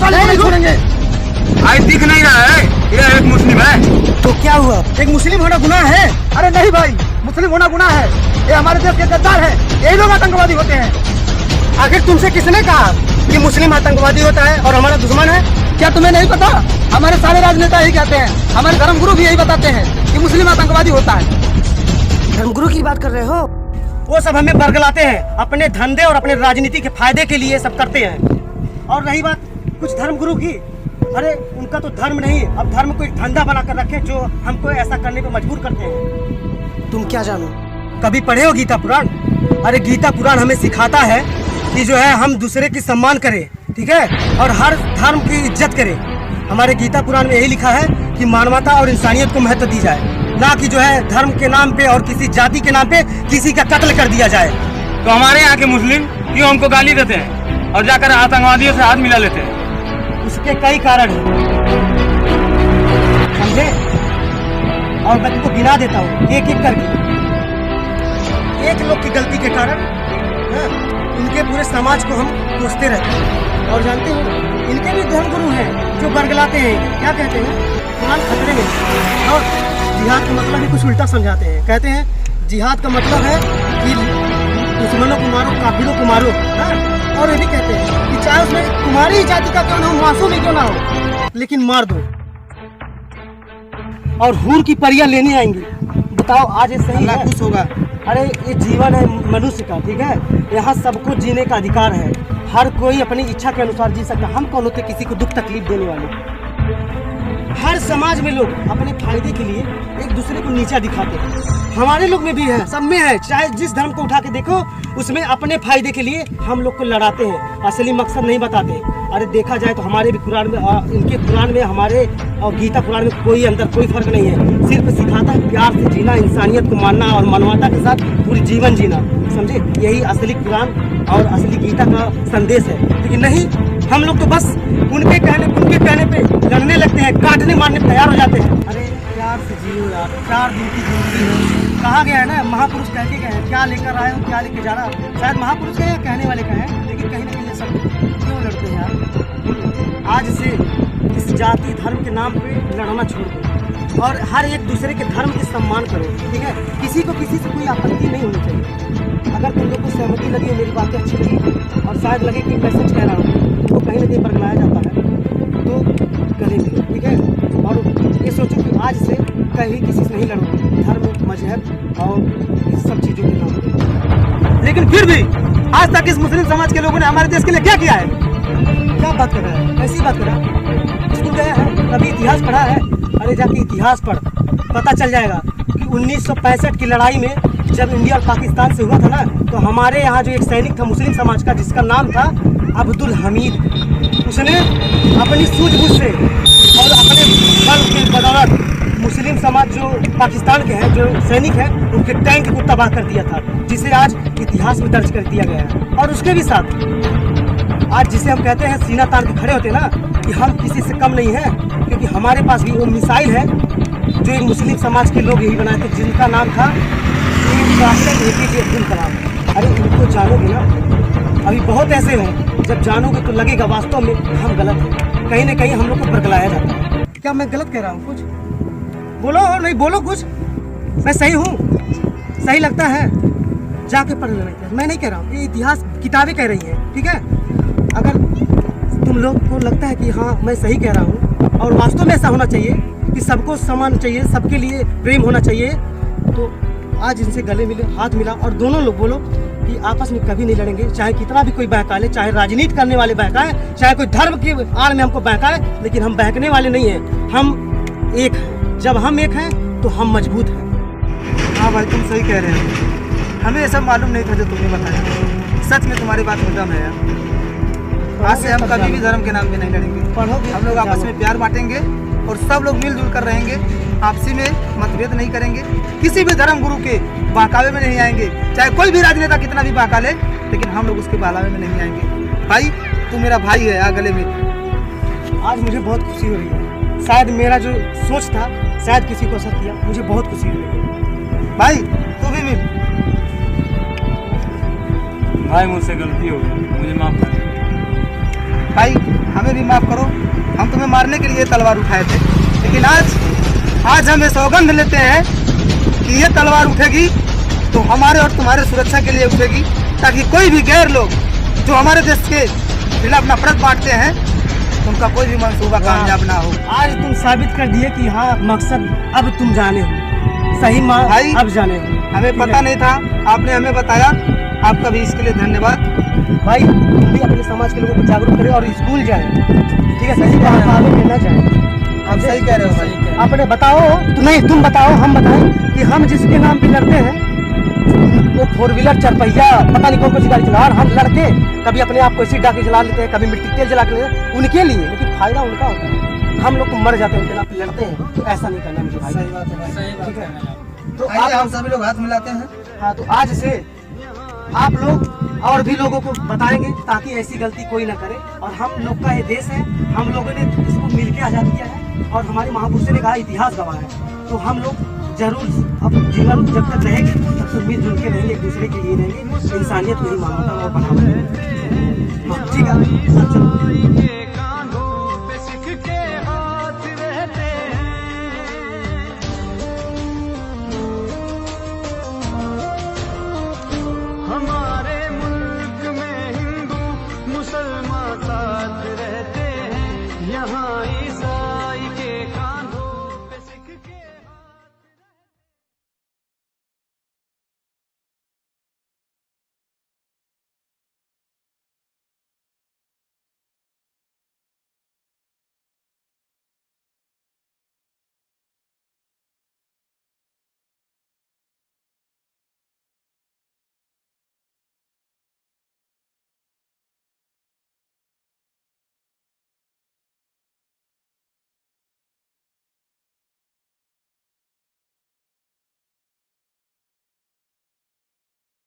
नहीं छोड़ेंगे। आज दिख नहीं रहा है ये एक मुस्लिम है। तो क्या हुआ, एक मुस्लिम होना गुनाह है? अरे नहीं भाई, मुस्लिम होना गुनाह है। ये हमारे देश के गद्दार है, यही लोग आतंकवादी होते हैं। आखिर तुमसे किसने कहा कि मुस्लिम आतंकवादी होता है और हमारा दुश्मन है? क्या तुम्हें नहीं पता? हमारे सारे राजनेता यही कहते हैं, हमारे धर्मगुरु भी यही बताते हैं कि मुस्लिम आतंकवादी होता है। धर्मगुरु की बात कर रहे हो? वो सब हमें बरगलाते हैं, अपने धंधे और अपने राजनीति के फायदे के लिए सब करते हैं। और रही बात कुछ धर्मगुरु की, अरे उनका तो धर्म नहीं, अब धर्म को एक धंधा बनाकर रखे जो हमको ऐसा करने पर मजबूर करते हैं। तुम क्या जानो? कभी पढ़े हो गीता पुराण? अरे गीता पुराण हमें सिखाता है कि जो है हम दूसरे की सम्मान करें, ठीक है, और हर धर्म की इज्जत करें। हमारे गीता पुराण में यही लिखा है कि मानवता और इंसानियत को महत्व दी जाए, ना कि जो है धर्म के नाम पे और किसी जाति के नाम पे किसी का कत्ल कर दिया जाए। तो हमारे यहाँ के मुस्लिम क्यों हमको गाली देते हैं और जाकर आतंकवादियों से हाथ मिला लेते हैं? उसके कई कारण हैं, समझे? और मैं तुमको गिना देता हूँ एक एक करके। एक लोग की गलती के कारण इनके पूरे समाज को हम कोसते रहते हैं। और जानते हो इनके भी धर्मगुरु हैं जो बरगलाते हैं, क्या कहते हैं, कुरान खतरे में। और जिहाद का मतलब भी कुछ उल्टा समझाते हैं, कहते हैं जिहाद का मतलब है कि दुश्मनों को मारो, काफिरों को मारो। और ये भी कहते हैं कि चाहे उसमें तुम्हारी जाति का क्यों ना हो, मासूम ही क्यों ना हो, लेकिन मार दो। और हूर की परियां लेने आएंगी। बताओ आज ये सही है? खुश होगा। अरे ये जीवन है मनुष्य का, ठीक है, यहाँ सबको जीने का अधिकार है, हर कोई अपनी इच्छा के अनुसार जी सकता। हम कौन होते किसी को दुख तकलीफ देने वाले? हर समाज में लोग अपने फायदे के लिए एक दूसरे को नीचा दिखाते हैं। हमारे लोग में भी है, सब में है, चाहे जिस धर्म को उठा के देखो उसमें अपने फायदे के लिए हम लोग को लड़ाते हैं, असली मकसद नहीं बताते। अरे देखा जाए तो हमारे भी कुरान में, इनके कुरान में, हमारे और गीता पुराण में कोई अंतर, कोई फर्क नहीं है। सिर्फ सिखाता है प्यार से जीना, इंसानियत को मानना और मानवता के साथ पूरी जीवन जीना, समझे? यही असली कुरान और असली गीता का संदेश है। लेकिन नहीं, हम लोग तो बस उनके कहने पे लड़ने लगते हैं, काटने मारने तैयार हो जाते हैं। अरे प्यार से जियो यार, 4 दिन की जिंदगी है। कहा गया है ना, महापुरुष कह के गए हैं, क्या लेकर आए हो क्या लेके जा रहा हो। शायद महापुरुष का या कहने वाले का है, लेकिन कहीं ना कहीं ये सब क्यों लड़ते हैं यार? आज से इस जाति धर्म के नाम पे लड़ना छोड़ दो और हर एक दूसरे के धर्म के सम्मान करो, ठीक है? किसी को किसी से कोई आपत्ति नहीं होनी चाहिए। अगर तुम लोग को सहमति लगी, मेरी बातें अच्छी लगी और शायद लगे कि मैं सच कह रहा हूँ, तो कहीं ना कहीं बरगलाया जाता है, तो गले मिलो, ठीक है? और ये सोचो कि आज से कहीं किसी से नहीं लड़ो, धर्म, मजहब और इस सब चीज़ों के नाम पे। लेकिन फिर भी आज तक इस मुस्लिम समाज के लोगों ने हमारे देश के लिए क्या किया है? क्या बात कर रहा है? कैसी बात कर रहा है? स्कूल गया है, कभी इतिहास पढ़ा है? अरे जाके इतिहास पढ़, पता चल जाएगा कि 1965 की लड़ाई में जब इंडिया और पाकिस्तान से हुआ था ना, तो हमारे यहाँ जो एक सैनिक था मुस्लिम समाज का, जिसका नाम था अब्दुल हमीद, उसने अपनी सूझबूझ से और अपने बल के बदौलत मुस्लिम समाज जो पाकिस्तान के हैं, जो सैनिक हैं, उनके टैंक को तबाह कर दिया था, जिसे आज इतिहास में दर्ज कर दिया गया है। और उसके भी साथ आज जिसे हम कहते हैं सीना तान के खड़े होते हैं ना, कि हम किसी से कम नहीं हैं, क्योंकि हमारे पास भी वो मिसाइल है जो एक मुस्लिम समाज के लोग यही बनाए थे, जिनका नाम था APJ अब्दुल कलाम। अरे इनको जानोगे ना, अभी बहुत ऐसे हैं, जब जानोगे तो लगेगा वास्तव में हम गलत हैं, कहीं ना कहीं हम लोग को बरगलाया जाता है। क्या मैं गलत कह रहा हूँ? कुछ बोलो, नहीं बोलो कुछ, मैं सही हूँ? सही लगता है जाके पढ़ लेना। मैं नहीं कह रहा हूँ, ये इतिहास किताबें कह रही हैं, ठीक है? अगर तुम लोग को लगता है कि हाँ मैं सही कह रहा हूँ और वास्तव में ऐसा होना चाहिए कि सबको समान चाहिए, सबके लिए प्रेम होना चाहिए, तो आज इनसे गले मिले, हाथ मिला और दोनों लोग बोलो कि आपस में कभी नहीं लड़ेंगे, चाहे कितना भी कोई बहका ले, चाहे राजनीति करने वाले बहकाए, चाहे कोई धर्म की आड़ में हमको बहकाए, लेकिन हम बहकने वाले नहीं हैं, हम एक हैं। जब हम एक हैं तो हम मजबूत हैं। हाँ भाई, तुम सही कह रहे हो, हमें ये सब मालूम नहीं था जो तुमने बताया। सच में तुम्हारी बात में दम है यार। आज से हम कभी भी धर्म के नाम पे नहीं लड़ेंगे, पढ़ोगे, हम लोग आपस में प्यार बांटेंगे और सब लोग मिलजुल कर रहेंगे, आपसी में मतभेद नहीं करेंगे, किसी भी धर्म गुरु के बहकावे में नहीं आएंगे, चाहे कोई भी राजनेता कितना भी बहका ले, लेकिन हम लोग उसके बहलावे में नहीं आएंगे। भाई तू मेरा भाई है यार, गले में। आज मुझे बहुत खुशी हो रही है, शायद मेरा जो सोच था शायद किसी को असर किया, मुझे बहुत खुशी हो रही है। भाई तू भी मिल। भाई मुझसे गलती हो गई, मुझे माफ कर। भाई हमें भी माफ़ करो, हम तुम्हें मारने के लिए तलवार उठाए थे, लेकिन आज हम ये सौगंध लेते हैं कि ये तलवार उठेगी तो हमारे और तुम्हारे सुरक्षा के लिए उठेगी, ताकि कोई भी गैर लोग जो हमारे देश के खिलाफ नफरत बांटते हैं उनका कोई भी मंसूबा कामयाब ना हो। आज तुम साबित कर दिए कि हाँ मकसद अब तुम जाने हो, सही माँ भाई, अब जाने हो। हमें पता नहीं था, आपने हमें बताया, आपका भी इसके लिए धन्यवाद। भाई तुम भी अपने समाज के लोगों को जागरूक करें और स्कूल जाए, ठीक है, सही बात आगे मिलना चाहिए। आप सही कह रहे हो भाई। आपने बताओ तो नहीं, तुम बताओ, हम बताएं कि हम जिसके नाम पे लड़ते हैं वो 4 व्हीलर 4 पहिया पता नहीं कौन कौन सी गाड़ी चला, और हम लड़के कभी अपने आप को ऐसी डाके जला लेते हैं, कभी मिट्टी तेल जला के लेते हैं उनके लिए, लेकिन फायदा उनका होता है, हम लोग तो मर जाते हैं उनके नाम पे लड़ते हैं, तो ऐसा नहीं करना मुझे भाई। सही बात है भाई, ठीक है, तो आइए हम सभी लोग हाथ मिलाते हैं। हाँ, तो आज से आप लोग और भी लोगों को बताएंगे ताकि ऐसी गलती कोई ना करे, और हम लोग का ये देश है, हम लोगों ने इसको मिलकर आज़ाद किया है और हमारे महापुरुषों ने कहा इतिहास गवाह है, तो हम लोग जरूर अब जीवन जब तक रहेंगे तब तक मिलजुल के रहेंगे, एक दूसरे के लिए रहेंगे, इंसानियत नहीं मानवता और बढ़ावा देंगे। ठीक है, चलो।